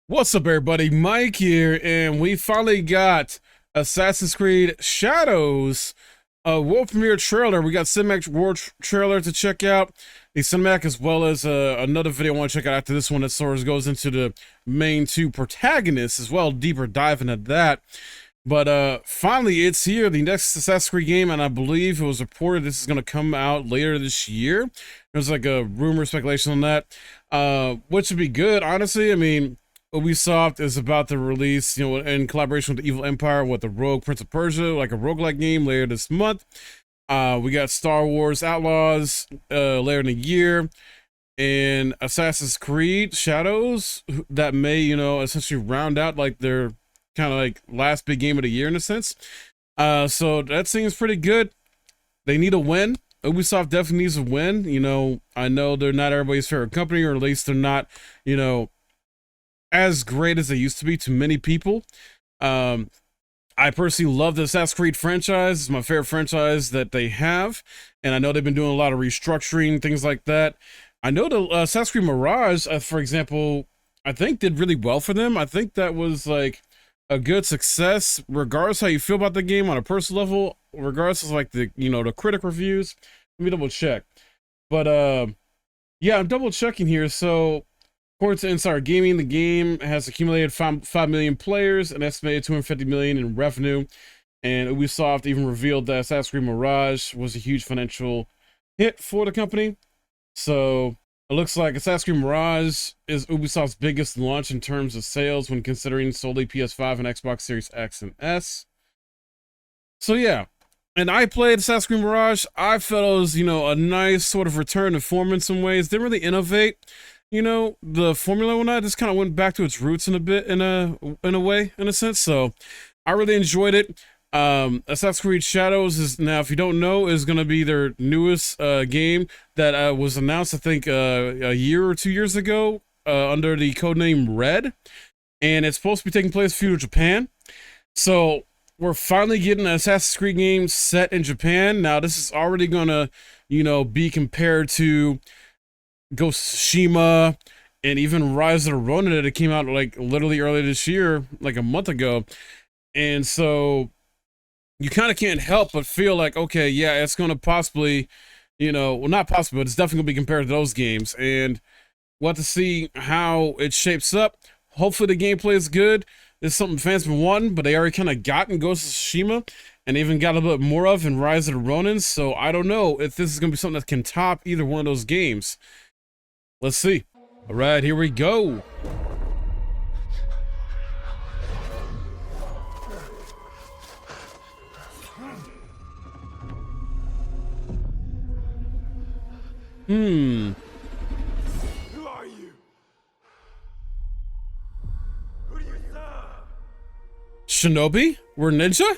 What's up, everybody? Mike here, and we finally got Assassin's Creed Shadows world premiere trailer. We got cinematic world trailer to check out, the cinematic, as well as another video I want to check out after this one that sort of goes into the main two protagonists as well, deeper dive into that. But finally, it's here, the next Assassin's Creed game, and I believe it was reported this is going to come out later this year. There's like a rumor, speculation on that, which would be good, honestly. I mean, Ubisoft is about to release, in collaboration with the Evil Empire, with the Rogue Prince of Persia, like a roguelike game later this month. We got Star Wars Outlaws later in the year, and Assassin's Creed Shadows that may, essentially round out like their kind of like last big game of the year in a sense. So that seems pretty good. They need a win. Ubisoft definitely needs a win. I know they're not everybody's favorite company, or at least they're not, as great as they used to be to many people. I personally love the Assassin's Creed franchise. It's my favorite franchise that they have, and I know they've been doing a lot of restructuring, things like that. I know the Assassin's Creed Mirage, for example, I think did really well for them. I think that was like a good success, regardless how you feel about the game on a personal level, regardless of like the critic reviews. Let me double check. But yeah, I'm double checking here. So according to Insider Gaming, the game has accumulated 5 million players, an estimated 250 million in revenue, and Ubisoft even revealed that Assassin's Creed Mirage was a huge financial hit for the company. So it looks like Assassin's Creed Mirage is Ubisoft's biggest launch in terms of sales when considering solely PS5 and Xbox Series X and S. So yeah, and I played Assassin's Creed Mirage. I felt it was, a nice sort of return to form in some ways. Didn't really innovate, the formula when I just kind of went back to its roots in a bit, in a way, in a sense. So I really enjoyed it. Assassin's Creed Shadows is now, if you don't know, is going to be their newest game that was announced, I think, a year or 2 years ago under the codename Red, and it's supposed to be taking place in feudal Japan. So we're finally getting an Assassin's Creed game set in Japan. Now this is already going to, be compared to Ghost of Tsushima and even Rise of the Ronin that came out like literally earlier this year, like a month ago. And so you kind of can't help but feel like, okay, yeah, it's going to possibly, well, not possibly, but it's definitely going to be compared to those games. And we'll have to see how it shapes up. Hopefully the gameplay is good. It's something fans been wanting, but they already kind of got in Ghost of Tsushima and even got a bit more of in Rise of the Ronin. So I don't know if this is going to be something that can top either one of those games. Let's see. All right, here we go. Who are you? Who do you serve? Shinobi? We're ninja?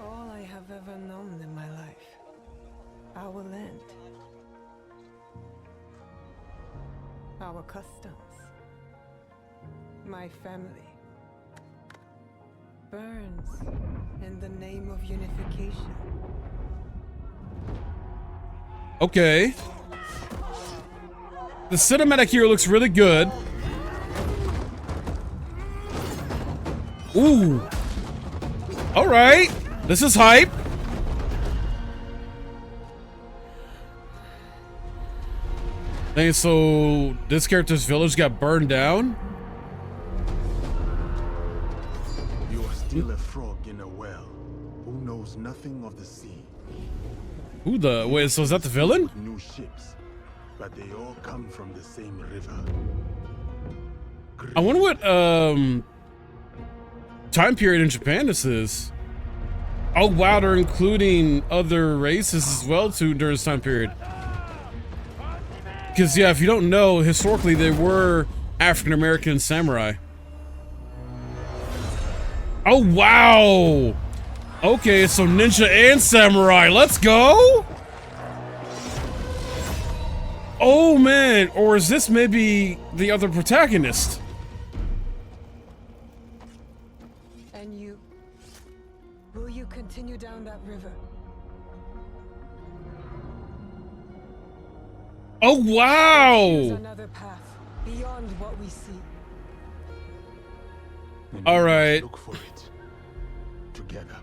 All I have ever known in my life. Our land. Our customs. My family. Burns in the name of unification. Okay. The cinematic here looks really good. Ooh. All right. This is hype. And so this character's village got burned down. You are still a frog in a well who knows nothing of the sea. Who the? Wait, so is that the villain? New ships, but they all come from the same river. I wonder what time period in Japan this is. Oh wow, they're including other races as well too during this time period. Because yeah, if you don't know, historically they were African American samurai. Oh wow. Okay, so ninja and samurai. Let's go. Oh man, or is this maybe the other protagonist? And you? Will you continue down that river? Oh, Choose wow. another path beyond what we see. And All we must right. look for it together.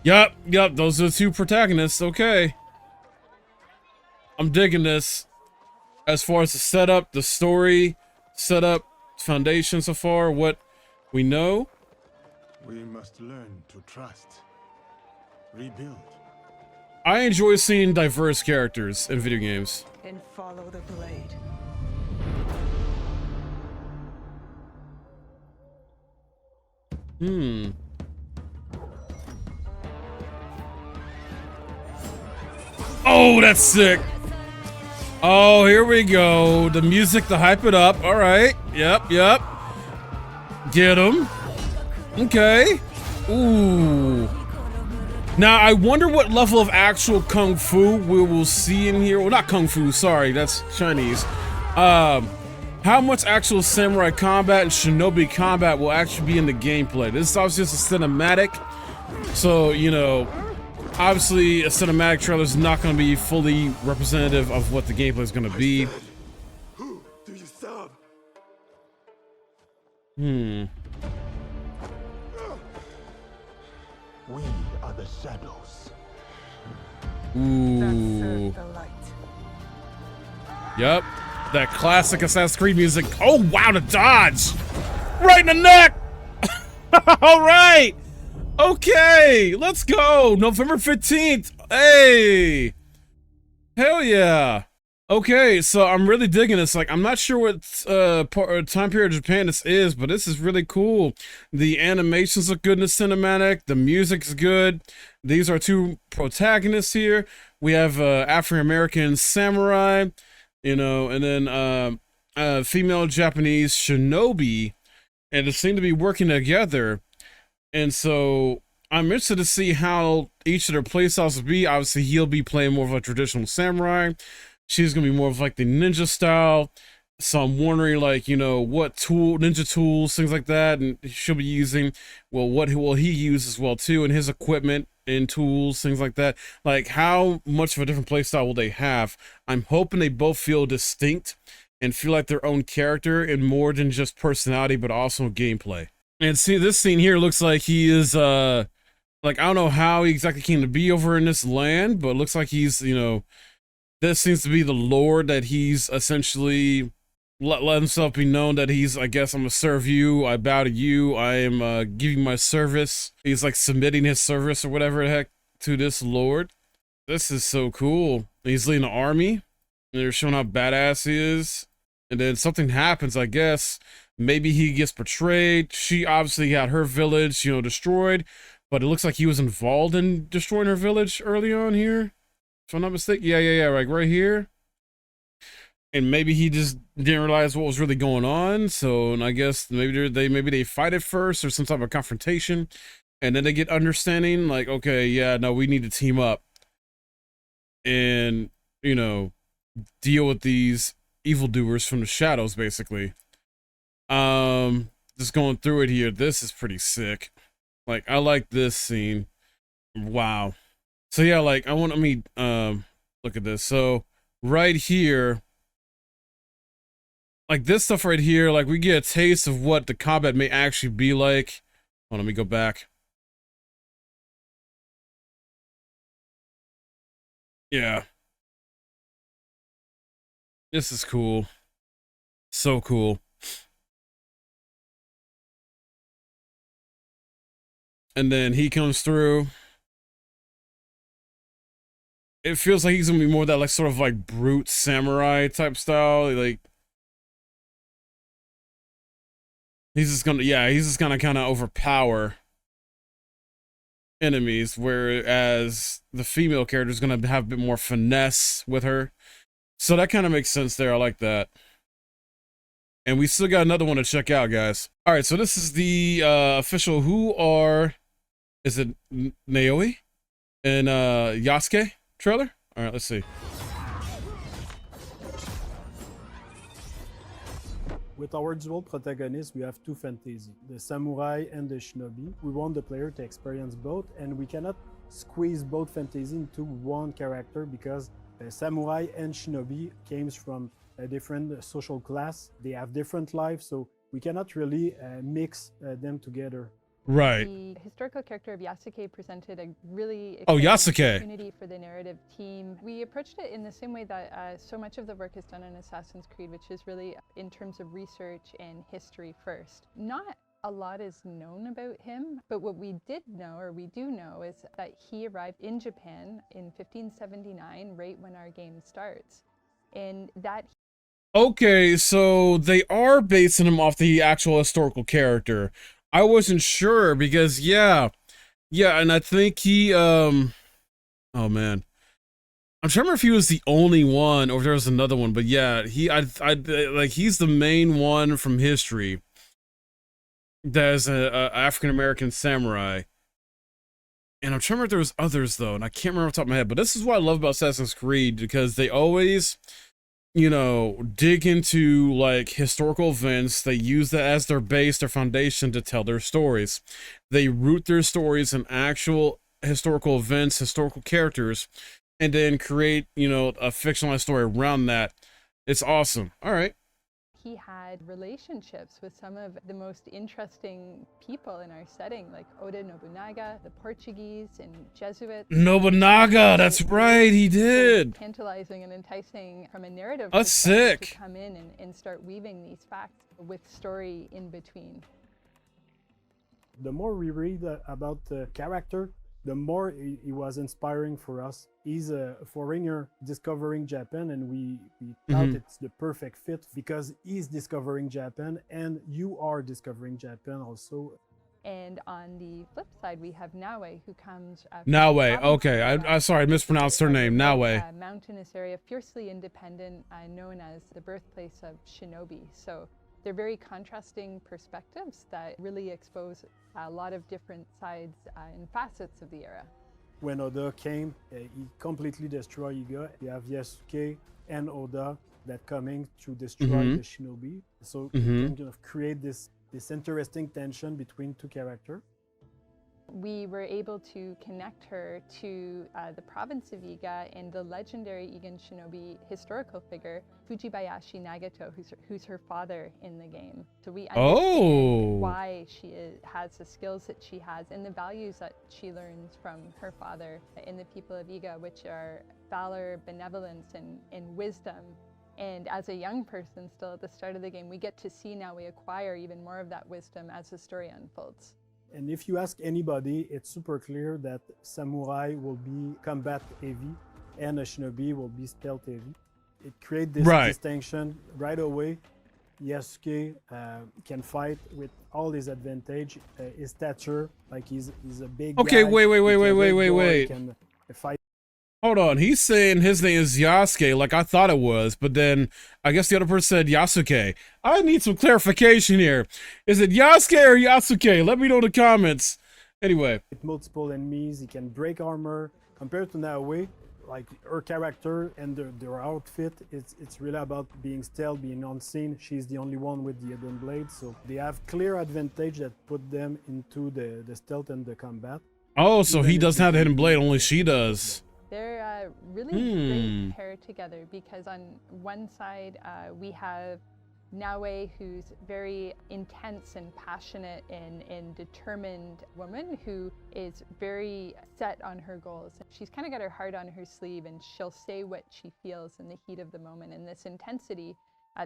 Yup. Those are the two protagonists. Okay. I'm digging this. As far as the setup, the story, setup, foundation so far, what we know. We must learn to trust, rebuild. I enjoy seeing diverse characters in video games. And follow the blade. Oh, that's sick. Oh, here we go. The music to hype it up. All right. Yep. Get him. Okay. Ooh. Now, I wonder what level of actual Kung Fu we will see in here. Well, not Kung Fu, sorry. That's Chinese. How much actual samurai combat and shinobi combat will actually be in the gameplay? This is obviously just a cinematic. So, you know, obviously a cinematic trailer is not going to be fully representative of what the gameplay is going to be. Who do you serve? We are the shadows. That Ooh. serve the light. Yep. That classic Assassin's Creed music. Oh, wow, the dodge! Right in the neck! All right! Okay, let's go! November 15th! Hey! Hell yeah! Okay, so I'm really digging this. Like, I'm not sure what time period of Japan this is, but this is really cool. The animations look good in the cinematic. The music's good. These are two protagonists here. We have African-American samurai, you know, and then female Japanese shinobi, and they seem to be working together. And so I'm interested to see how each of their playstyles will be. Obviously, he'll be playing more of a traditional samurai. She's gonna be more of like the ninja style. So I'm wondering, like, you know, what ninja tools, things like that, and she'll be using. Well, what will he use as well too, and his equipment and tools, things like that. Like, how much of a different playstyle will they have? I'm hoping they both feel distinct and feel like their own character, and more than just personality, but also gameplay. And see, this scene here looks like he is like, I don't know how he exactly came to be over in this land, but it looks like he's, you know, this seems to be the lord that he's essentially let himself be known that he's, I guess, I'm gonna serve you, I bow to you, I am giving my service. He's like submitting his service or whatever the heck to this lord. This is so cool. He's leading an army, and they're showing how badass he is. And then something happens, I guess. Maybe he gets betrayed. She obviously got her village, you know, destroyed, but it looks like he was involved in destroying her village early on here. If I'm not mistaken. Yeah, like right here. And maybe he just didn't realize what was really going on. So, and I guess maybe they fight it first, or some type of confrontation, and then they get understanding, like, okay, yeah, no, we need to team up and, you know, deal with these evildoers from the shadows, basically. Just going through it here. This is pretty sick. Like, I like this scene. Wow. So yeah, like, let me look at this. So right here, like this stuff right here, like we get a taste of what the combat may actually be like. Hold on, let me go back. Yeah. This is cool. So cool. And then he comes through. It feels like he's gonna be more that, like, sort of like brute samurai type style. Like, he's just gonna kind of overpower enemies, whereas the female character is gonna have a bit more finesse with her. So that kind of makes sense there. I like that. And we still got another one to check out, guys. All right, so this is the official is it Naoi and Yasuke trailer? All right, let's see. With our dual protagonists, we have two fantasy, the samurai and the shinobi. We want the player to experience both, and we cannot squeeze both fantasy into one character because Samurai and shinobi came from a different social class. They have different lives, so we cannot really mix them together. Right. The historical character of Yasuke presented a really Oh, exciting Yasuke. opportunity for the narrative team. We approached it in the same way that so much of the work is done in Assassin's Creed, which is really in terms of research and history first. Not a lot is known about him, but what we did know, or we do know, is that he arrived in Japan in 1579, right when our game starts. And that Okay, so they are basing him off the actual historical character. I wasn't sure because yeah, and I think he oh man. I'm trying to remember if he was the only one or if there was another one, but yeah, I like he's the main one from history. There's a African American samurai. And I'm trying to remember if there was others though, and I can't remember off the top of my head, but this is what I love about Assassin's Creed because they always, you know, dig into like historical events. They use that as their base, their foundation to tell their stories. They root their stories in actual historical events, historical characters, and then create, you know, a fictionalized story around that. It's awesome. All right. he had relationships with some of the most interesting people in our setting, like Oda Nobunaga, the Portuguese, and Jesuits. Nobunaga, that's right, he did. Tantalizing and enticing from a narrative That's perspective sick. to come in and start weaving these facts with story in between. The more we read about the character, the more he was inspiring for us. He's a foreigner discovering Japan, and we thought it's the perfect fit because he's discovering Japan and you are discovering Japan also. And on the flip side, we have Naue, who comes from Naue, the province okay, of, I sorry, I mispronounced her name, Naue. Mountainous area, fiercely independent, known as the birthplace of shinobi. So they're very contrasting perspectives that really expose a lot of different sides and facets of the era. When Oda came, he completely destroyed Iga. You have Yasuke and Oda that coming to destroy the shinobi. So you can kind of create this interesting tension between two characters. We were able to connect her to the province of Iga and the legendary Igan shinobi historical figure, Fujibayashi Nagato, who's her father in the game. So we understand why she has the skills that she has and the values that she learns from her father in the people of Iga, which are valor, benevolence, and wisdom. And as a young person still at the start of the game, we get to see now we acquire even more of that wisdom as the story unfolds. And if you ask anybody, it's super clear that samurai will be combat heavy and a shinobi will be stealth heavy. It creates this distinction right away. Yasuke can fight with all his advantage, his stature, like he's a big guy. Wait. Can fight. Hold on, he's saying his name is Yasuke like I thought it was, but then I guess the other person said Yasuke. I need some clarification here. Is it Yasuke or Yasuke? Let me know in the comments. Anyway. With multiple enemies, he can break armor. Compared to Naue, like her character and their outfit, it's really about being stealth, being unseen. She's the only one with the hidden blade, so they have clear advantage that put them into the stealth and the combat. Oh, so he doesn't have the hidden blade, only she does. They're really great pair together because on one side we have Naue, who's very intense and passionate and determined woman who is very set on her goals. She's kind of got her heart on her sleeve and she'll say what she feels in the heat of the moment. And this intensity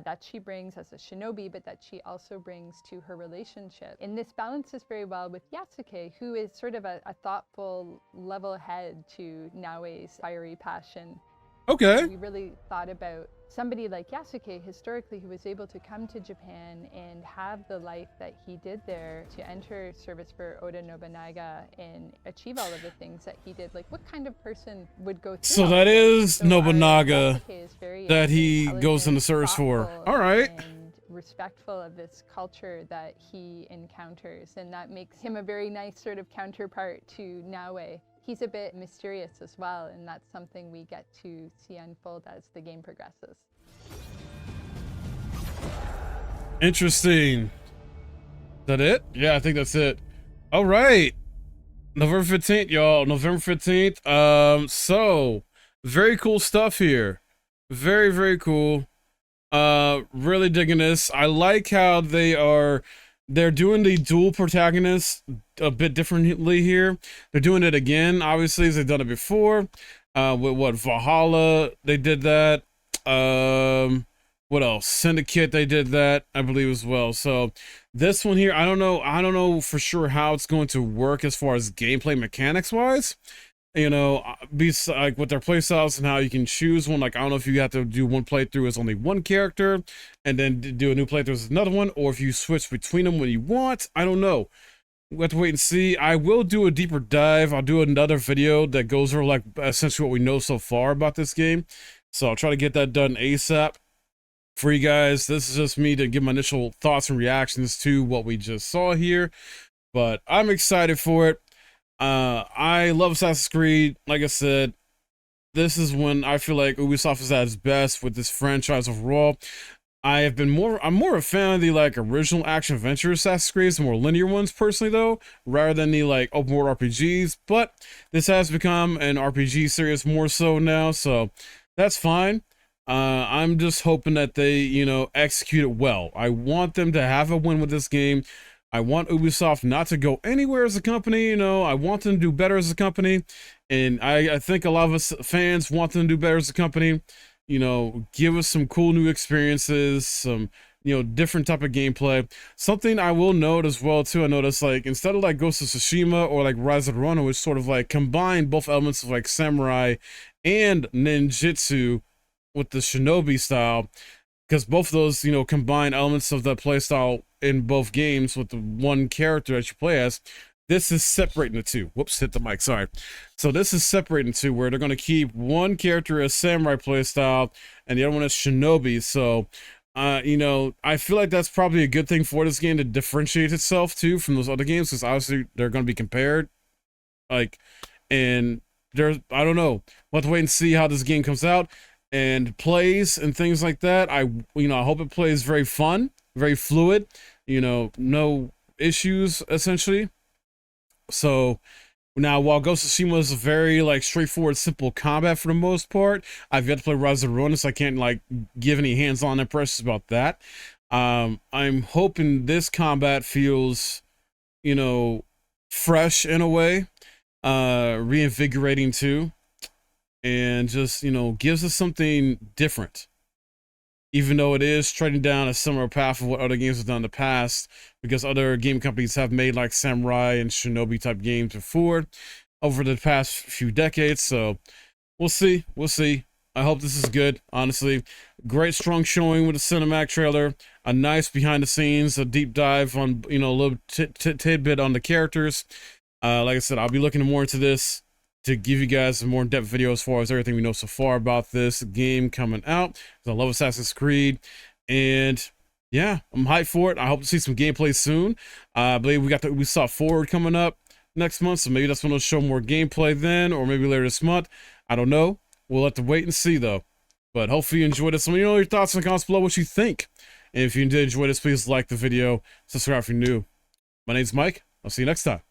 that she brings as a shinobi, but that she also brings to her relationship. And this balances very well with Yasuke, who is sort of a thoughtful, level head to Naue's fiery passion. Okay. We really thought about somebody like Yasuke historically who was able to come to Japan and have the life that he did there, to enter service for Oda Nobunaga and achieve all of the things that he did. Like, what kind of person would go through So all that of this? is So Nobunaga Yasuke is very, that he goes intelligent, into service for. thoughtful, All right. and respectful of this culture that he encounters, and that makes him a very nice sort of counterpart to Naue. He's a bit mysterious as well, and that's something we get to see unfold as the game progresses. Interesting. Is that it? Yeah, I think that's it. All right. November 15th, y'all. November 15th. So very cool stuff here. Very, very cool. Really digging this. I like how they're doing the dual protagonists a bit differently here. They're doing it again, obviously, as they've done it before. With what, Valhalla, they did that. What else? Syndicate, they did that, I believe, as well. So this one here, I don't know for sure how it's going to work as far as gameplay mechanics wise. You know, be like with their playstyles and how you can choose one. Like, I don't know if you have to do one playthrough as only one character and then do a new playthrough as another one, or if you switch between them when you want. I don't know. We have to wait and see. I will do a deeper dive. I'll do another video that goes over like essentially what we know so far about this game. So I'll try to get that done ASAP for you guys. This is just me to give my initial thoughts and reactions to what we just saw here, but I'm excited for it. I love Assassin's Creed. Like I said, this is when I feel like Ubisoft is at its best with this franchise overall. I'm more a fan of the like original action adventure Assassin's Creed, the more linear ones personally though, rather than the like open world RPGs. But this has become an RPG series more so now, so that's fine. I'm just hoping that they, you know, execute it well. I want them to have a win with this game. I want Ubisoft not to go anywhere as a company, you know. I want them to do better as a company, and I think a lot of us fans want them to do better as a company. You know, give us some cool new experiences, some, you know, different type of gameplay. Something I will note as well too, I noticed like instead of like Ghost of Tsushima or like Rise of the Ronin, which sort of like combine both elements of like samurai and ninjutsu with the shinobi style, because both of those, you know, combine elements of the play style in both games with the one character that you play as. This is separating the two. Whoops, hit the mic, sorry. So this is separating the two, where they're going to keep one character as samurai playstyle and the other one as shinobi. So, you know, I feel like that's probably a good thing for this game to differentiate itself too from those other games, because obviously they're going to be compared. Like, and there's, I don't know. We'll have to wait and see how this game comes out and plays and things like that. I hope it plays very fun, very fluid, you know, no issues essentially. So now, while Ghost of Tsushima is a very like straightforward, simple combat for the most part, I've yet to play Rise of the Ronin, so I can't like give any hands-on impressions about that. I'm hoping this combat feels, you know, fresh in a way, reinvigorating too, and just, you know, gives us something different. Even though it is treading down a similar path of what other games have done in the past, because other game companies have made like samurai and shinobi type games before over the past few decades. So we'll see. I hope this is good, honestly. Great strong showing with the cinematic trailer, a nice behind the scenes, a deep dive on, you know, a little tidbit on the characters. Like I said, I'll be looking more into this to give you guys a more in-depth video as far as everything we know so far about this game coming out. I love Assassin's Creed, and yeah, I'm hyped for it. I hope to see some gameplay soon. I believe we got the Ubisoft Forward coming up next month, so maybe that's when they'll show more gameplay then, or maybe later this month. I don't know. We'll have to wait and see though. But hopefully you enjoyed this. Let me know your thoughts in the comments below, what you think. And if you did enjoy this, please like the video, subscribe if you're new. My name's Mike. I'll see you next time.